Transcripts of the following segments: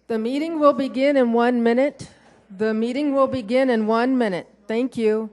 The meeting will begin in 1 minute. The meeting will begin in 1 minute. Thank you.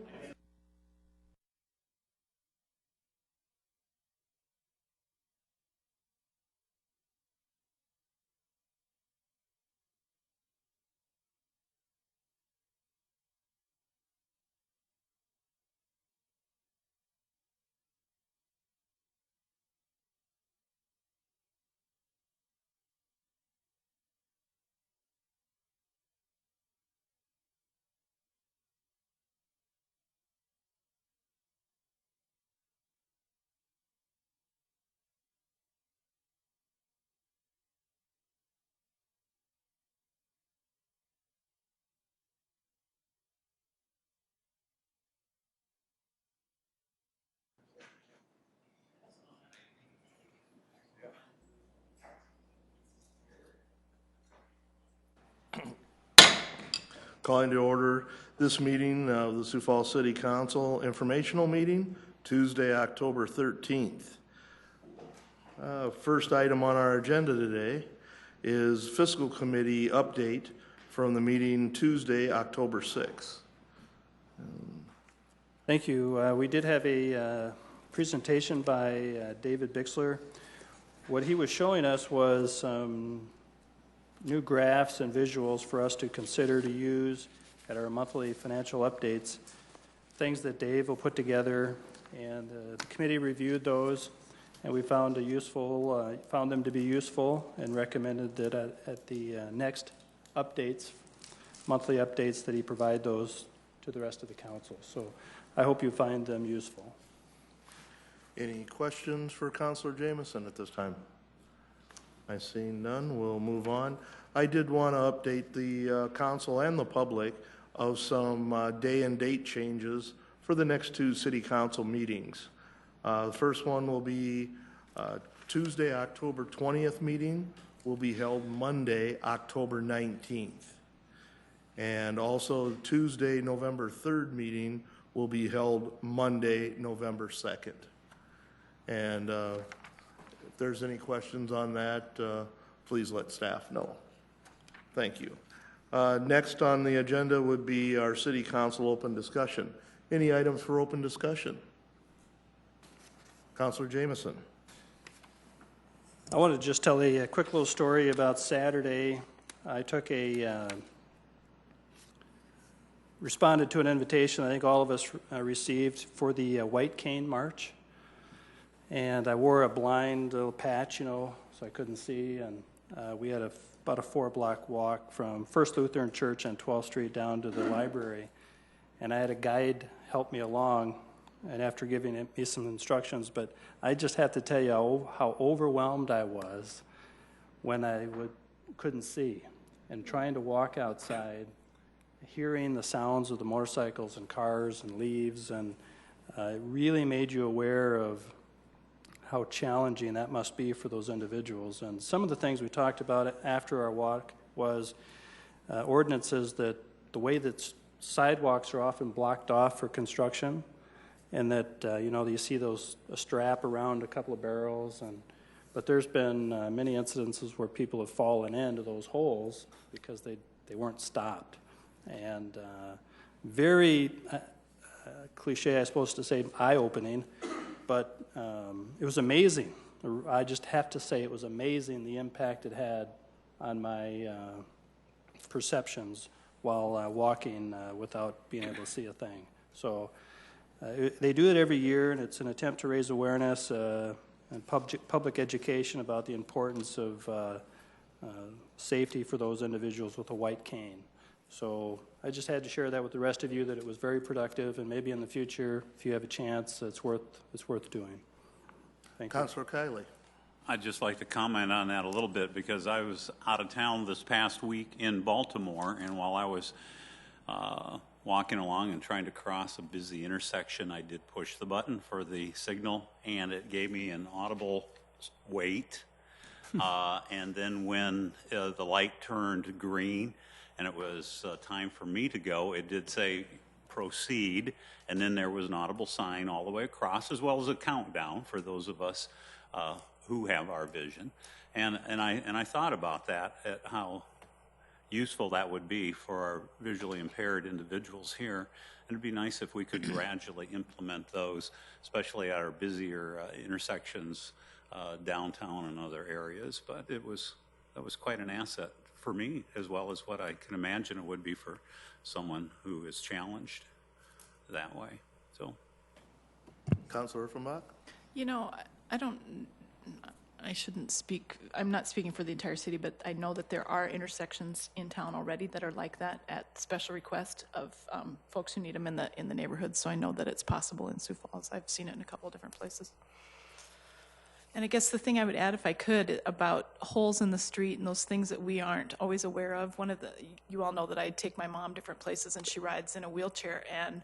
Calling to order this meeting of the Sioux Falls City Council informational meeting, Tuesday, October 13th. First item on our agenda today is Fiscal Committee update from the meeting Tuesday, October 6th. Thank you. We did have a presentation by David Bixler. What he was showing us was some new graphs and visuals for us to consider to use at our monthly financial updates, things that Dave will put together, and the committee reviewed those, and we found them to be useful, and recommended that at the next updates, monthly updates, that he provide those to the rest of the council. So I hope you find them useful. Any questions for Councilor Jamison at this time? I see none. We'll move on. I did want to update the council and the public of some day and date changes for the next two city council meetings. The first one will be Tuesday, October 20th meeting will be held Monday, October 19th. And also Tuesday, November 3rd meeting will be held Monday, November 2nd. And if there's any questions on that, please let staff know. Thank you. Next on the agenda would be our City Council open discussion. Any items for open discussion? Councilor Jamison. I want to just tell a quick little story about Saturday. I took responded to an invitation I think all of us received for the White Cane March. And I wore a blind little patch, so I couldn't see. And we had about a 4-block walk from First Lutheran Church on 12th Street down to the library. And I had a guide help me along, and after giving me some instructions, but I just have to tell you how overwhelmed I was when I couldn't see. And trying to walk outside, hearing the sounds of the motorcycles and cars and leaves, and it really made you aware of how challenging that must be for those individuals. And some of the things we talked about after our walk was ordinances that the way that sidewalks are often blocked off for construction, and that you see a strap around a couple of barrels, but there's been many incidences where people have fallen into those holes because they weren't stopped. And very cliche, I suppose, to say eye-opening, but it was amazing. I just have to say it was amazing the impact it had on my perceptions while walking without being able to see a thing. So they do it every year, and it's an attempt to raise awareness and public education about the importance of safety for those individuals with a white cane. So I just had to share that with the rest of you, that it was very productive, and maybe in the future, if you have a chance, it's worth doing. Thank you. Councilor Kiley. I'd just like to comment on that a little bit, because I was out of town this past week in Baltimore, and while I was walking along and trying to cross a busy intersection, I did push the button for the signal, and it gave me an audible wait. And then when the light turned green and it was time for me to go, it did say proceed, and then there was an audible sign all the way across, as well as a countdown for those of us who have our vision. And I thought about that, at how useful that would be for our visually impaired individuals here. And it'd be nice if we could gradually implement those, especially at our busier intersections downtown and other areas. But that was quite an asset for me, as well as what I can imagine it would be for someone who is challenged that way. So, Councilor Offenbach? You know, I shouldn't speak, I'm not speaking for the entire city, but I know that there are intersections in town already that are like that at special request of folks who need them in the neighborhood. So I know that it's possible in Sioux Falls. I've seen it in a couple of different places. And I guess the thing I would add, if I could, about holes in the street and those things that we aren't always aware of. You all know that I take my mom different places and she rides in a wheelchair, and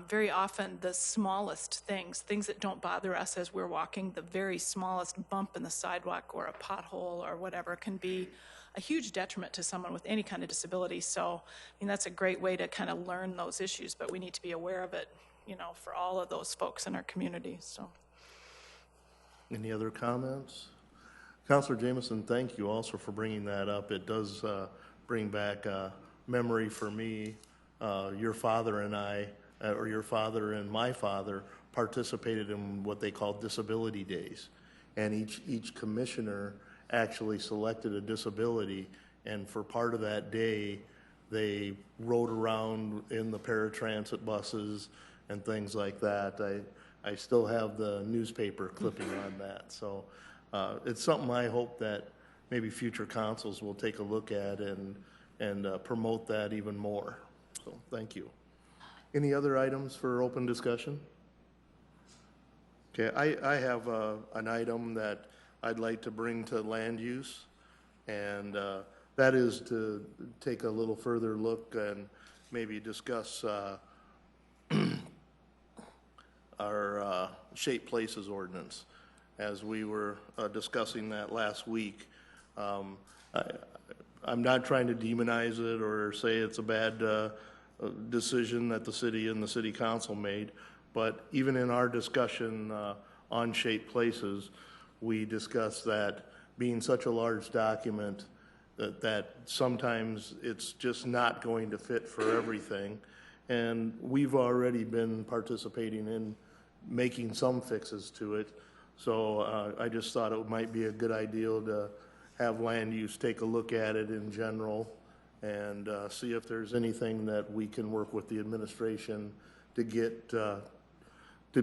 very often the smallest things that don't bother us as we're walking, the very smallest bump in the sidewalk or a pothole or whatever can be a huge detriment to someone with any kind of disability. So, I mean, that's a great way to kind of learn those issues, but we need to be aware of it, you know, for all of those folks in our community, so. Any other comments? Councilor Jameson, thank you also for bringing that up. It does bring back memory for me. Your father and I, or your father and my father, participated in what they call disability days. And each commissioner actually selected a disability, and for part of that day, they rode around in the paratransit buses and things like that. I still have the newspaper clipping on that. So it's something I hope that maybe future councils will take a look at and promote that even more. So thank you. Any other items for open discussion? Okay, I have an item that I'd like to bring to land use, and that is to take a little further look and maybe discuss our Shape Places ordinance. As we were discussing that last week, I'm not trying to demonize it or say it's a bad decision that the city and the city council made, but even in our discussion on Shape Places, we discussed that being such a large document that sometimes it's just not going to fit for everything. And we've already been participating in making some fixes to it. So I just thought it might be a good idea to have land use take a look at it in general and see if there's anything that we can work with the administration to get to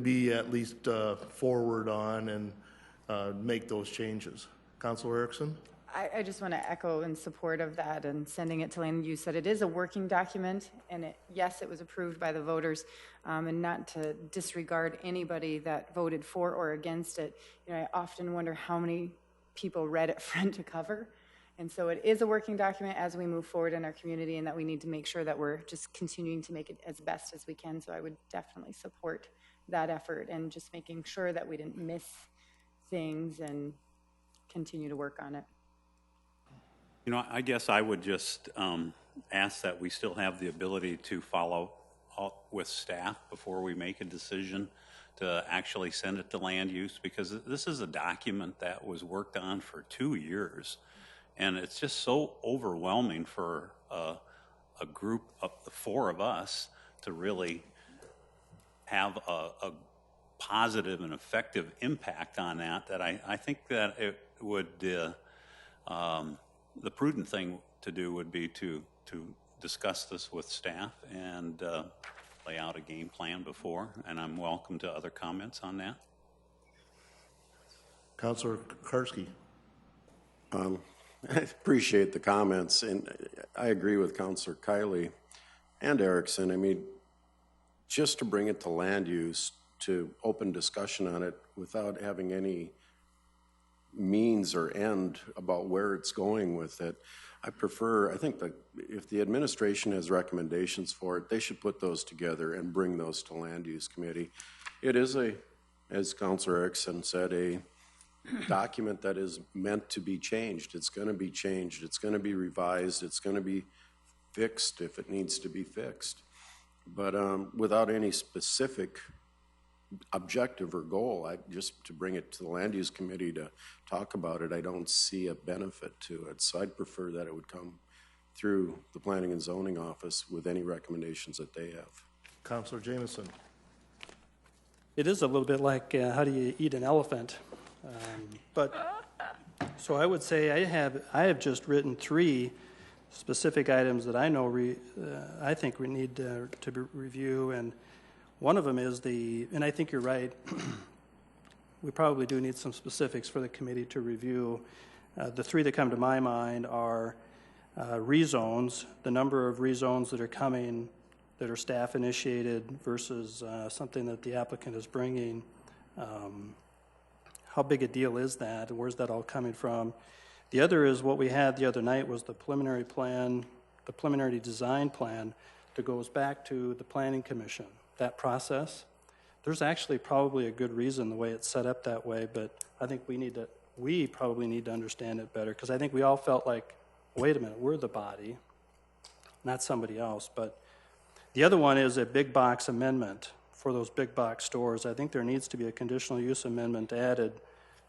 be at least forward on and make those changes. Councilor Erickson? I just want to echo in support of that and sending it to land use that it is a working document, and yes, it was approved by the voters, and not to disregard anybody that voted for or against it. You know, I often wonder how many people read it front to cover, and so it is a working document as we move forward in our community, and that we need to make sure that we're just continuing to make it as best as we can. So I would definitely support that effort and just making sure that we didn't miss things and continue to work on it. You know, I guess I would just ask that we still have the ability to follow up with staff before we make a decision to actually send it to land use, because this is a document that was worked on for 2 years, and it's just so overwhelming for a group of the four of us to really have a positive and effective impact on that I think that it would the prudent thing to do would be to discuss this with staff and lay out a game plan before, and I'm welcome to other comments on that. Councilor Karski. I appreciate the comments, and I agree with Councilor Kiley and Erickson. I mean, just to bring it to land use, to open discussion on it without having any means or end about where it's going with it. I think that if the administration has recommendations for it, they should put those together and bring those to land use committee. It is as Councilor Erickson said, a document that is meant to be changed. It's going to be changed. It's going to be revised. It's going to be fixed if it needs to be fixed. But without any specific objective or goal, just to bring it to the land use committee to talk about it, I don't see a benefit to it. So I'd prefer that it would come through the Planning and Zoning Office with any recommendations that they have. Councilor Jameson. It is a little bit like how do you eat an elephant? So I would say I have just written 3 specific items that I know I think we need to review, and one of them is and I think you're right, we probably do need some specifics for the committee to review. The 3 that come to my mind are rezones, the number of rezones that are coming that are staff initiated versus something that the applicant is bringing. How big a deal is that? Where's that all coming from? The other is what we had the other night was the preliminary plan, the preliminary design plan that goes back to the Planning Commission, that process. There's actually probably a good reason the way it's set up that way, but I think we probably need to understand it better, because I think we all felt like, wait a minute, we're the body, not somebody else. But the other one is a big box amendment for those big box stores. I think there needs to be a conditional use amendment added,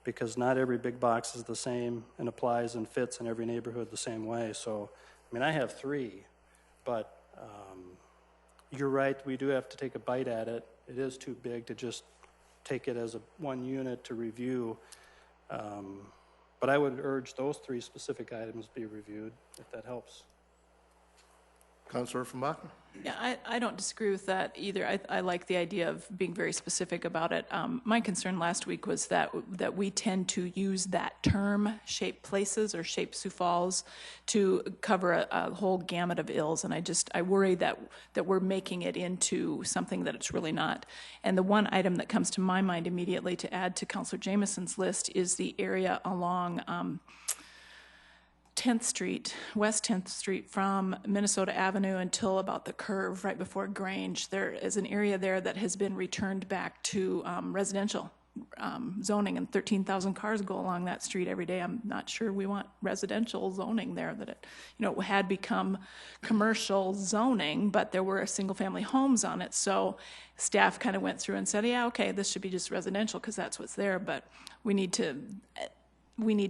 because not every big box is the same and applies and fits in every neighborhood the same way. So, I mean, I have 3, but you're right, we do have to take a bite at it. It is too big to just take it as one unit to review. But I would urge those 3 specific items be reviewed, if that helps. Councilor Offenbach? Yeah, I don't disagree with that either. I like the idea of being very specific about it. My concern last week was that we tend to use that term, shape places or shape Sioux Falls, to cover a whole gamut of ills, and I worry that we're making it into something that it's really not. And the one item that comes to my mind immediately to add to Councilor Jameson's list is the area along 10th Street, West 10th Street, from Minnesota Avenue until about the curve right before Grange. There is an area there that has been returned back to residential zoning, and 13,000 cars go along that street every day. I'm not sure we want residential zoning there. That it had become commercial zoning, but there were single-family homes on it. So staff kind of went through and said, yeah, okay, this should be just residential because that's what's there, but we need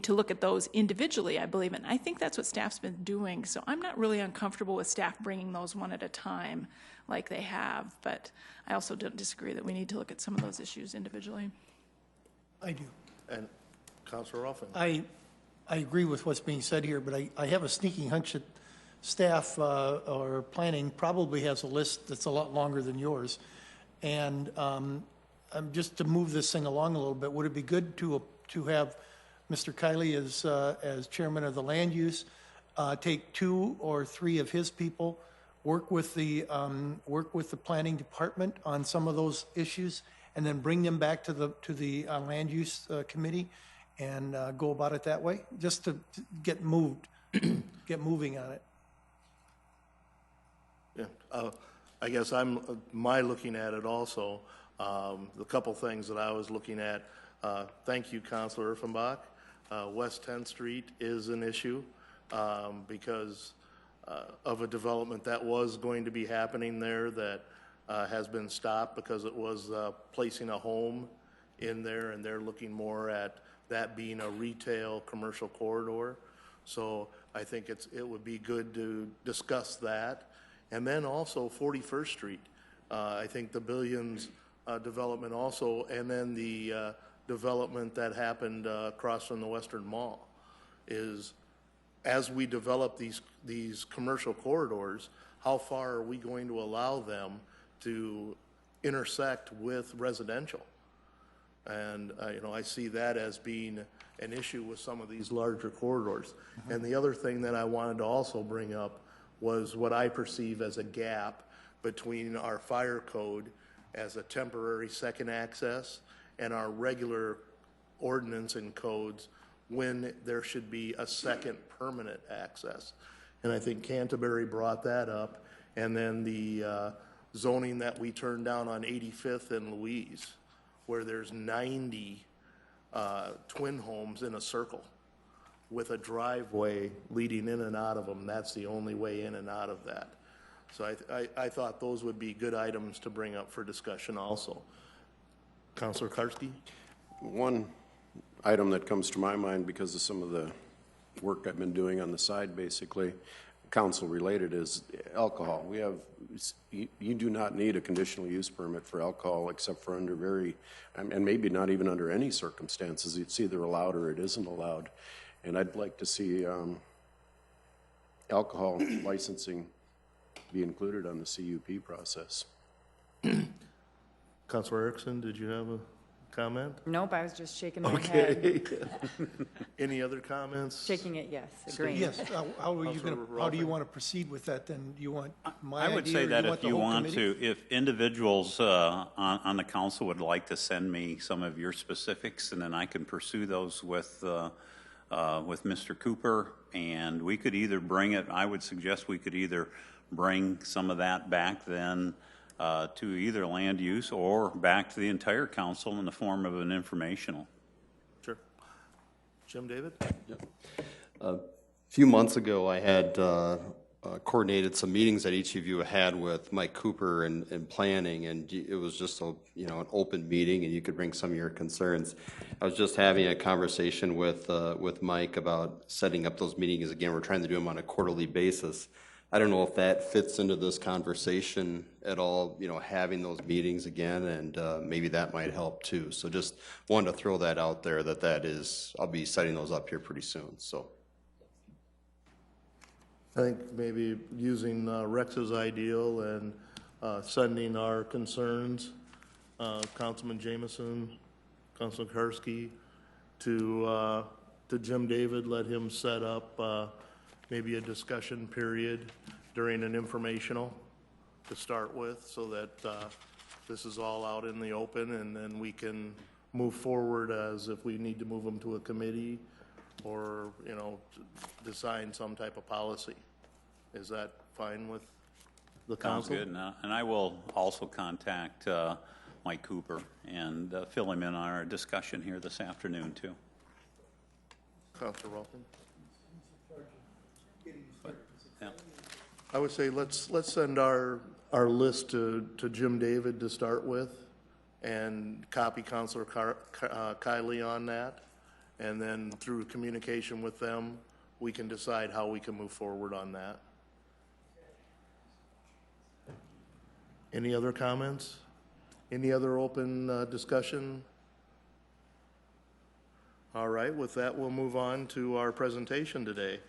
to look at those individually, I believe, and I think that's what staff's been doing. So I'm not really uncomfortable with staff bringing those one at a time like they have, but I also don't disagree that we need to look at some of those issues individually. I do. And Councilor Ruffin? I agree with what's being said here, but I have a sneaking hunch that staff or planning probably has a list that's a lot longer than yours. And just to move this thing along a little bit, would it be good to have Mr. Kiley as chairman of the land use, take 2 or 3 of his people, work with the planning department on some of those issues, and then bring them back to the land use committee, and go about it that way, just to get moving on it. Yeah, I guess looking at it also. The couple things that I was looking at. Thank you, Councilor Offenbach. West 10th Street is an issue because of a development that was going to be happening there that has been stopped because it was placing a home in there, and they're looking more at that being a retail commercial corridor. So I think it would be good to discuss that. And then also 41st Street. I think the Billions development also, and then the development that happened across from the Western Mall is, as we develop these commercial corridors, how far are we going to allow them to intersect with residential? And I see that as being an issue with some of these larger corridors. And the other thing that I wanted to also bring up was what I perceive as a gap between our fire code as a temporary second access and our regular ordinance and codes when there should be a second permanent access. And I think Canterbury brought that up. And then the zoning that we turned down on 85th and Louise, where there's 90 twin homes in a circle with a driveway leading in and out of them. That's the only way in and out of that. So I thought those would be good items to bring up for discussion also. Councilor Karski? One item that comes to my mind because of some of the work I've been doing on the side, basically, council related is alcohol. We have, you do not need a conditional use permit for alcohol except for under very, and maybe not even under any circumstances. It's either allowed or it isn't allowed. And I'd like to see alcohol licensing be included on the CUP process. Councilor Erickson, did you have a comment? Nope, I was just shaking my head. Any other comments? Shaking it, yes, agreeing. Yes, how are you Councilor going to, how do you Rother? want to proceed with that then? You want my I idea? would say or that you if the you whole want committee? to, if individuals on the council would like to send me some of your specifics, and then I can pursue those with Mr. Cooper, and we could either bring it, I would suggest we could either bring some of that back then to either land use or back to the entire council in the form of an informational. Sure. Jim David? A few months ago, I had coordinated some meetings that each of you had with Mike Cooper and planning, and it was just an open meeting, and you could bring some of your concerns. I was just having a conversation with Mike about setting up those meetings again. We're trying to do them on a quarterly basis. I don't know if that fits into this conversation at all, having those meetings again, and maybe that might help too. So just wanted to throw that out there that is, I'll be setting those up here pretty soon, so. I think maybe using Rex's ideal and sending our concerns, Councilman Jameson, Councilman Karski, to Jim David, let him set up maybe a discussion period during an informational to start with, so that this is all out in the open, and then we can move forward as if we need to move them to a committee or, design some type of policy. Is that fine with the council? Sounds good, and I will also contact Mike Cooper and fill him in on our discussion here this afternoon too. Councilor Rolton? Yeah. I would say let's send our list to Jim David to start with, and copy Councilor Kiley on that, and then through communication with them, we can decide how we can move forward on that. Any other comments? Any other open discussion? All right, with that, we'll move on to our presentation today.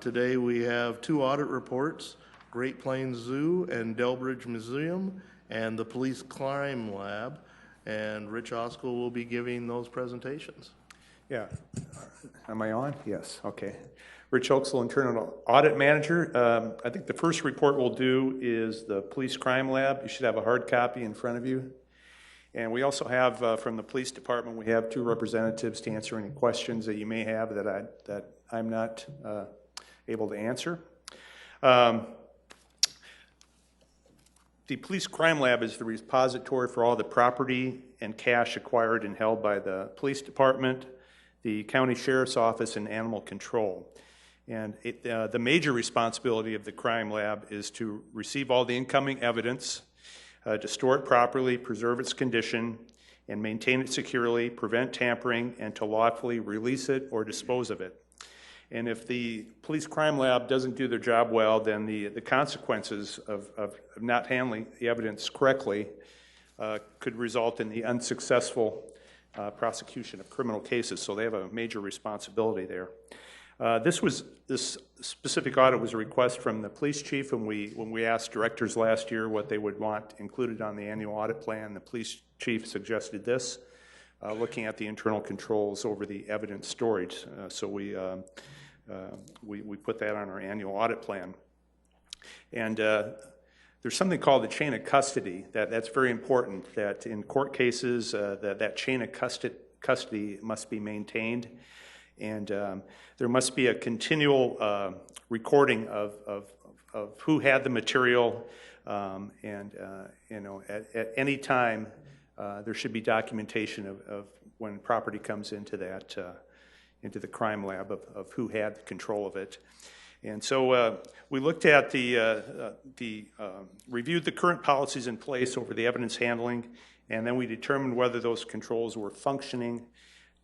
Today we have 2 audit reports, Great Plains Zoo and Delbridge Museum, and the Police Crime Lab, and Rich Oskell will be giving those presentations. Yeah. Am I on? Yes. Okay. Rich Oaksel, Internal Audit Manager. I think the first report we'll do is the Police Crime Lab. You should have a hard copy in front of you. And we also have, from the Police Department, we have 2 representatives to answer any questions that you may have that I'm not able to answer. The Police Crime Lab is the repository for all the property and cash acquired and held by the Police Department, the County Sheriff's Office, and Animal Control. And the major responsibility of the Crime Lab is to receive all the incoming evidence, to store it properly, preserve its condition, and maintain it securely, prevent tampering, and to lawfully release it or dispose of it. And if the Police Crime Lab doesn't do their job well, then the consequences of not handling the evidence correctly could result in the unsuccessful prosecution of criminal cases. So they have a major responsibility there. This specific audit was a request from the police chief, and when we asked directors last year what they would want included on the annual audit plan, the police chief suggested this, looking at the internal controls over the evidence storage. So we put that on our annual audit plan. And there's something called the chain of custody that's very important, that in court cases that chain of custody must be maintained. And there must be a continual recording of who had the material, and at any time there should be documentation of when property comes into that into the crime lab of who had control of it. And so we looked at reviewed the current policies in place over the evidence handling, and then we determined whether those controls were functioning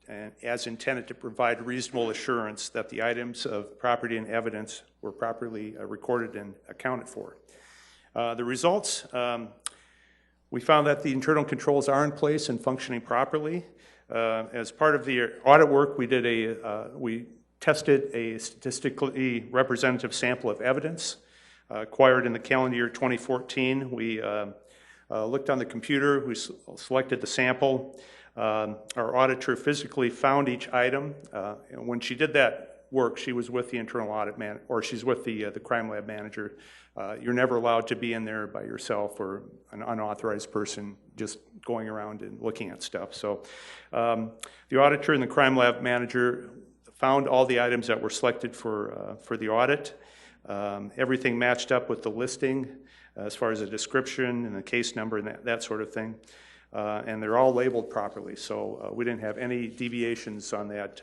and as intended to provide reasonable assurance that the items of property and evidence were properly recorded and accounted for. The results, we found that the internal controls are in place and functioning properly. As part of the audit work, we tested a statistically representative sample of evidence acquired in the calendar year 2014. We looked on the computer, we selected the sample. Our auditor physically found each item. And when she did that work, she was with the internal audit man, or she's with the crime lab manager. You're never allowed to be in there by yourself or an unauthorized person just going around and looking at stuff. So the auditor and the crime lab manager found all the items that were selected for the audit. Everything matched up with the listing as far as the description and the case number and that sort of thing. And they're all labeled properly, so we didn't have any deviations on that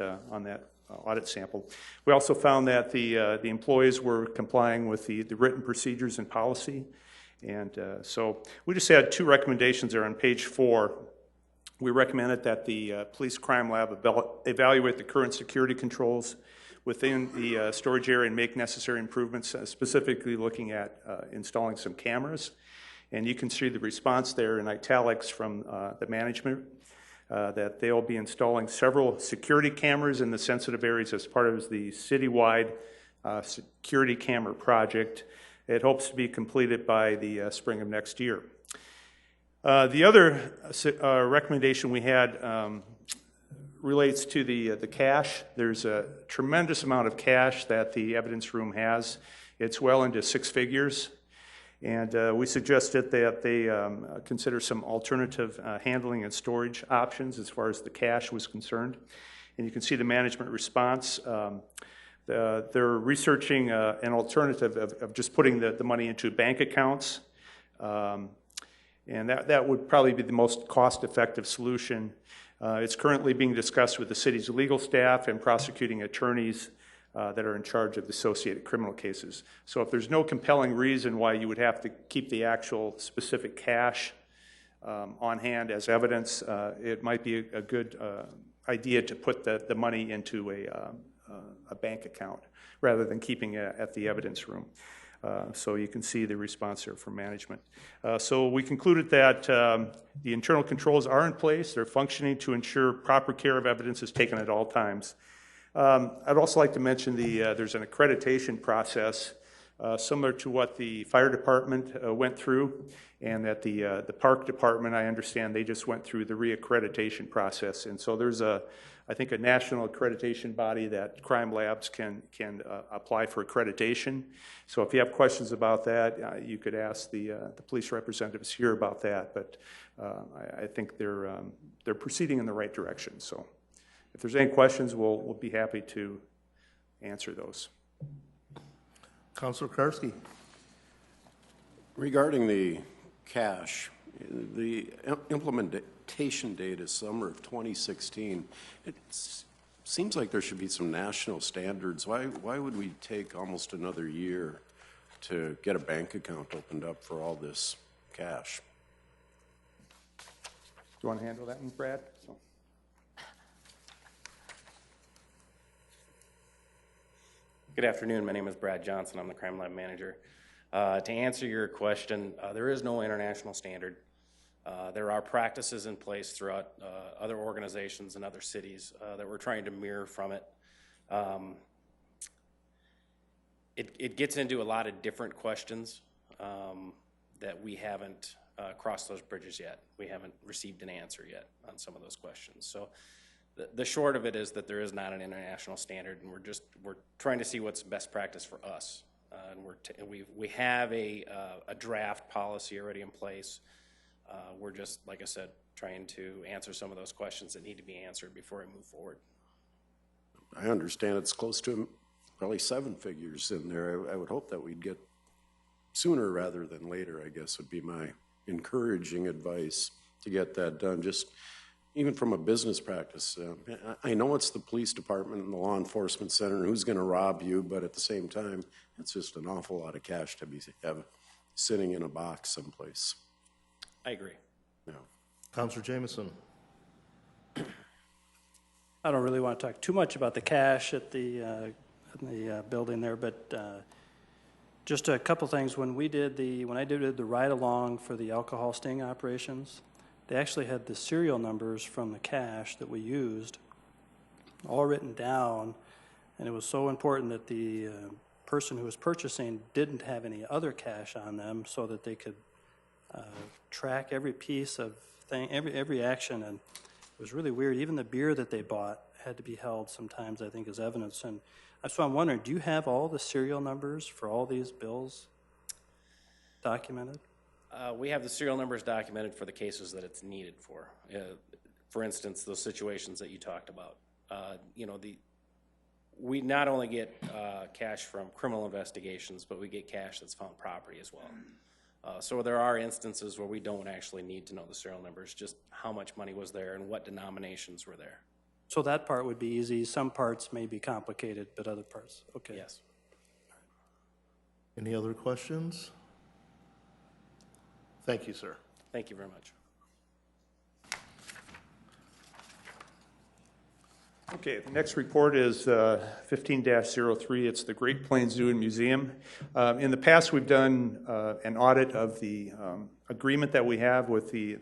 audit sample. We also found that the employees were complying with the written procedures and policy, and so we just had 2 recommendations there on page 4. We recommended that the police crime lab evaluate the current security controls within the storage area and make necessary improvements, specifically looking at installing some cameras. And you can see the response there in italics from the management, that they'll be installing several security cameras in the sensitive areas as part of the citywide security camera project. It hopes to be completed by the spring of next year. The other recommendation we had relates to the cash. There's a tremendous amount of cash that the evidence room has. It's well into 6 figures. And we suggested that they consider some alternative handling and storage options as far as the cash was concerned. And you can see the management response. They're researching an alternative of just putting the money into bank accounts. And that would probably be the most cost-effective solution. It's currently being discussed with the city's legal staff and prosecuting attorneys that are in charge of the associated criminal cases. So if there's no compelling reason why you would have to keep the actual specific cash on hand as evidence, it might be a good idea to put the money into a bank account rather than keeping it at the evidence room. So you can see the response there from management. So we concluded that the internal controls are in place. They're functioning to ensure proper care of evidence is taken at all times. I'd also like to mention there's an accreditation process similar to what the fire department went through, and that the park department, I understand, they just went through the reaccreditation process. And so there's I think a national accreditation body that crime labs can apply for accreditation. So if you have questions about that, you could ask the police representatives here about that. But I think they're proceeding in the right direction. So if there's any questions, we'll be happy to answer those. Councilor Karski. Regarding the cash, the implementation date is summer of 2016. It seems like there should be some national standards. Why would we take almost another year to get a bank account opened up for all this cash? Do you want to handle that one, Brad? So. Good afternoon. My name is Brad Johnson. I'm the crime lab manager. To answer your question, there is no international standard. There are practices in place throughout other organizations and other cities that we're trying to mirror from it. It gets into a lot of different questions that we haven't crossed those bridges yet. We haven't received an answer yet on some of those questions. So the short of it is that there is not an international standard, and we're trying to see what's best practice for us. And we have a draft policy already in place. We're just, like I said, trying to answer some of those questions that need to be answered before we move forward. I understand it's close to probably 7 figures in there. I would hope that we'd get sooner rather than later, I guess, would be my encouraging advice to get that done. Just even from a business practice, I know it's the police department and the law enforcement center and who's going to rob you, but at the same time, it's just an awful lot of cash to have sitting in a box someplace. I agree. Yeah. Councilor Jameson. I don't really want to talk too much about the cash at the building there, but just a couple things. When I did the ride-along for the alcohol sting operations, they actually had the serial numbers from the cache that we used all written down, and it was so important that the person who was purchasing didn't have any other cache on them so that they could track every piece of thing, every action, and it was really weird. Even the beer that they bought had to be held sometimes, I think, as evidence. And so I'm wondering, do you have all the serial numbers for all these bills documented? We have the serial numbers documented for the cases that it's needed for. For instance, those situations that you talked about. We not only get cash from criminal investigations, but we get cash that's found property as well. So there are instances where we don't actually need to know the serial numbers, just how much money was there and what denominations were there. So that part would be easy. Some parts may be complicated, but other parts, okay. Yes. Any other questions? Thank you, sir. Thank you very much. Okay, the next report is 15-03. It's the Great Plains Zoo and Museum. In the past, we've done an audit of the agreement that we have with the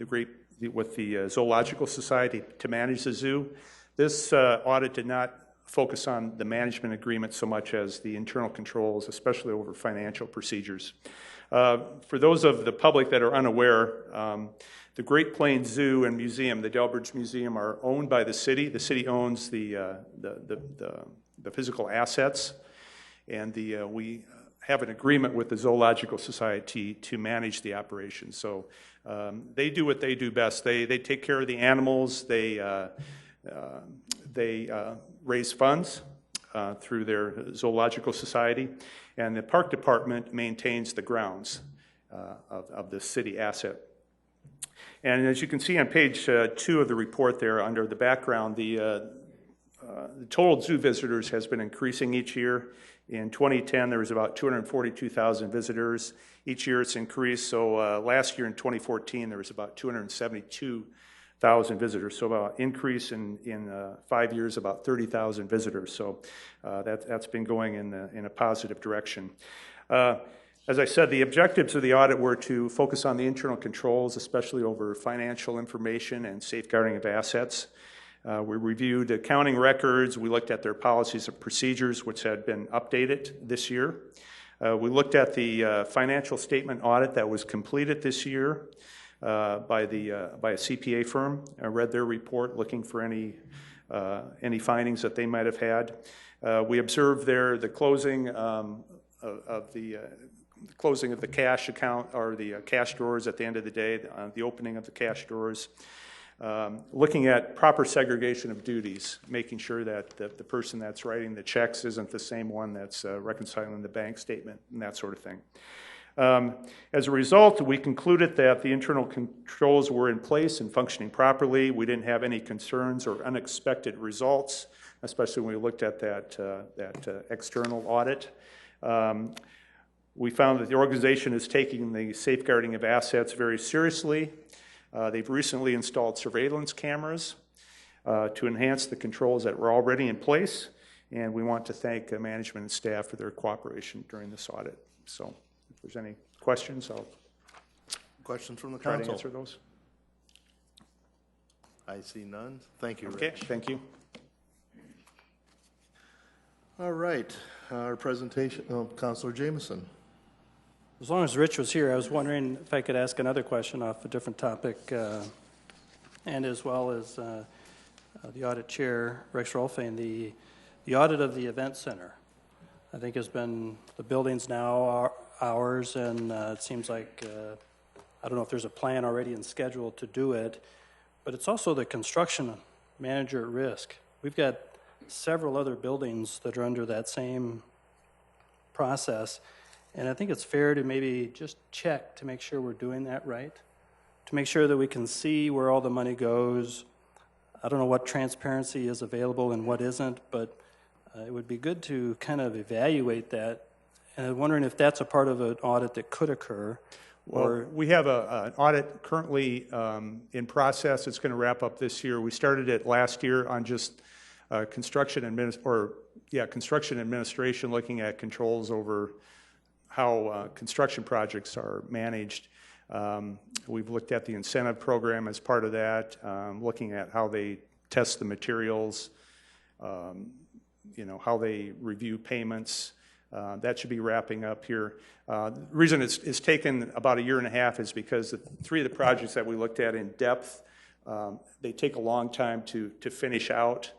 Zoological Society to manage the zoo. This audit did not focus on the management agreement so much as the internal controls, especially over financial procedures. For those of the public that are unaware, the Great Plains Zoo and Museum, the Delbridge Museum, are owned by the city. The city owns the physical assets, and we have an agreement with the Zoological Society to manage the operation. So they do what they do best. They take care of the animals. They raise funds through their Zoological Society, and the park department maintains the grounds of the city asset. And as you can see on page 2 of the report there, under the background, the total zoo visitors has been increasing each year. In 2010, there was about 242,000 visitors. Each year it's increased. So last year in 2014, there was about 272,000 visitors. So about increase in 5 years, about 30,000 visitors. So that's been going in a positive direction. As I said, the objectives of the audit were to focus on the internal controls, especially over financial information and safeguarding of assets. We reviewed accounting records. We looked at their policies and procedures, which had been updated this year. We looked at the financial statement audit that was completed this year by a CPA firm. I read their report looking for any findings that they might have had. We observed there the closing of the cash account, or the cash drawers at the end of the day, the opening of the cash drawers, looking at proper segregation of duties, making sure that the person that's writing the checks isn't the same one that's reconciling the bank statement, and that sort of thing. As a result, we concluded that the internal controls were in place and functioning properly. We didn't have any concerns or unexpected results, especially when we looked at that external audit. We found that the organization is taking the safeguarding of assets very seriously. They've recently installed surveillance cameras to enhance the controls that were already in place, and we want to thank management and staff for their cooperation during this audit. So if there's any questions, I'll Questions from the try council? to answer those. I see none. Thank you, Rich. Okay, thank you. All right, our presentation, Councilor Jameson. As long as Rich was here, I was wondering if I could ask another question off a different topic, and as well as the audit chair, Rex Rolfing, the audit of the event center. I think has been, the building's now ours, and it seems like, I don't know if there's a plan already and scheduled to do it, but it's also the construction manager at risk. We've got several other buildings that are under that same process. And I think it's fair to maybe just check to make sure we're doing that right, to make sure that we can see where all the money goes. I don't know what transparency is available and what isn't, but it would be good to kind of evaluate that. And I'm wondering if that's a part of an audit that could occur. Well, we have an audit currently in process. It's going to wrap up this year. We started it last year on just construction administration, looking at controls over how construction projects are managed. We've looked at the incentive program as part of that, looking at how they test the materials, how they review payments. That should be wrapping up here. The reason it's taken about a year and a half is because the 3 of the projects that we looked at in depth, they take a long time to finish out.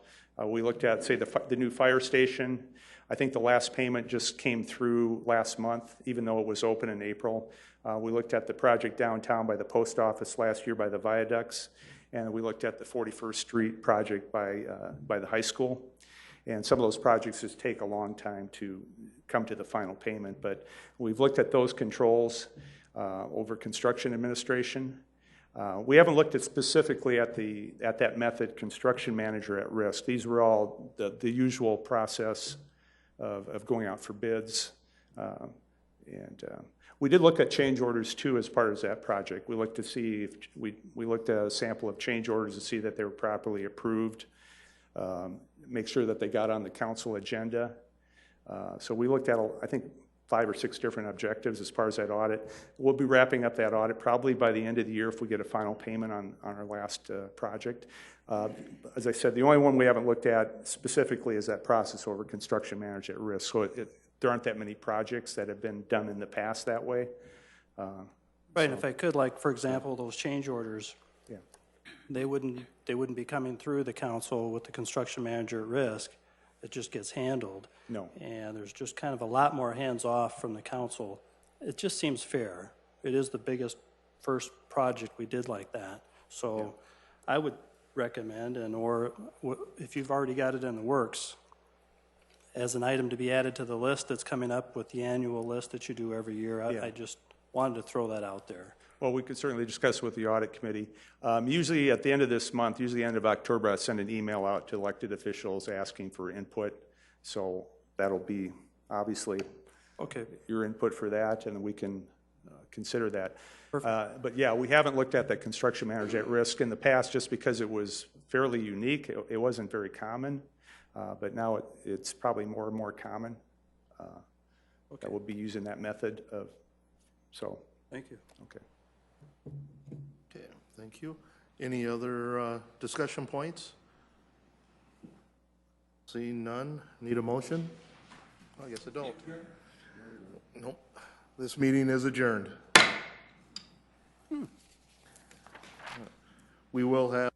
We looked at, say, the new fire station. I think the last payment just came through last month, even though it was open in April. We looked at the project downtown by the post office last year by the viaducts, and we looked at the 41st Street project by the high school. And some of those projects just take a long time to come to the final payment. But we've looked at those controls over construction administration. We haven't looked at specifically at that method, construction manager at risk. These were all the usual process of going out for bids. We did look at change orders too as part of that project. We looked to see if we looked at a sample of change orders to see that they were properly approved, make sure that they got on the council agenda. So we looked at, I think, 5 or 6 different objectives as far as that audit. We'll be wrapping up that audit probably by the end of the year if we get a final payment on our last project. As I said, the only one we haven't looked at specifically is that process over construction manager at risk. So there aren't that many projects that have been done in the past that way. Right, if I could, like, for example, those change orders, yeah, they wouldn't be coming through the council with the construction manager at risk. It just gets handled. No. And there's just kind of a lot more hands-off from the council. It just seems fair. It is the biggest first project we did like that. So yeah. I would recommend, or if you've already got it in the works, as an item to be added to the list that's coming up with the annual list that you do every year. I just wanted to throw that out there. Well, we could certainly discuss with the audit committee. Usually at the end of this month, usually the end of October, I send an email out to elected officials asking for input. So that'll be obviously your input for that, and we can consider that. But yeah, we haven't looked at the construction manager at risk in the past just because it was fairly unique. It wasn't very common, but now it's probably more and more common that we'll be using that method of. So thank you. Okay. Okay, thank you. Any other discussion points? Seeing none, need a motion? I guess I don't. Nope. This meeting is adjourned. We will have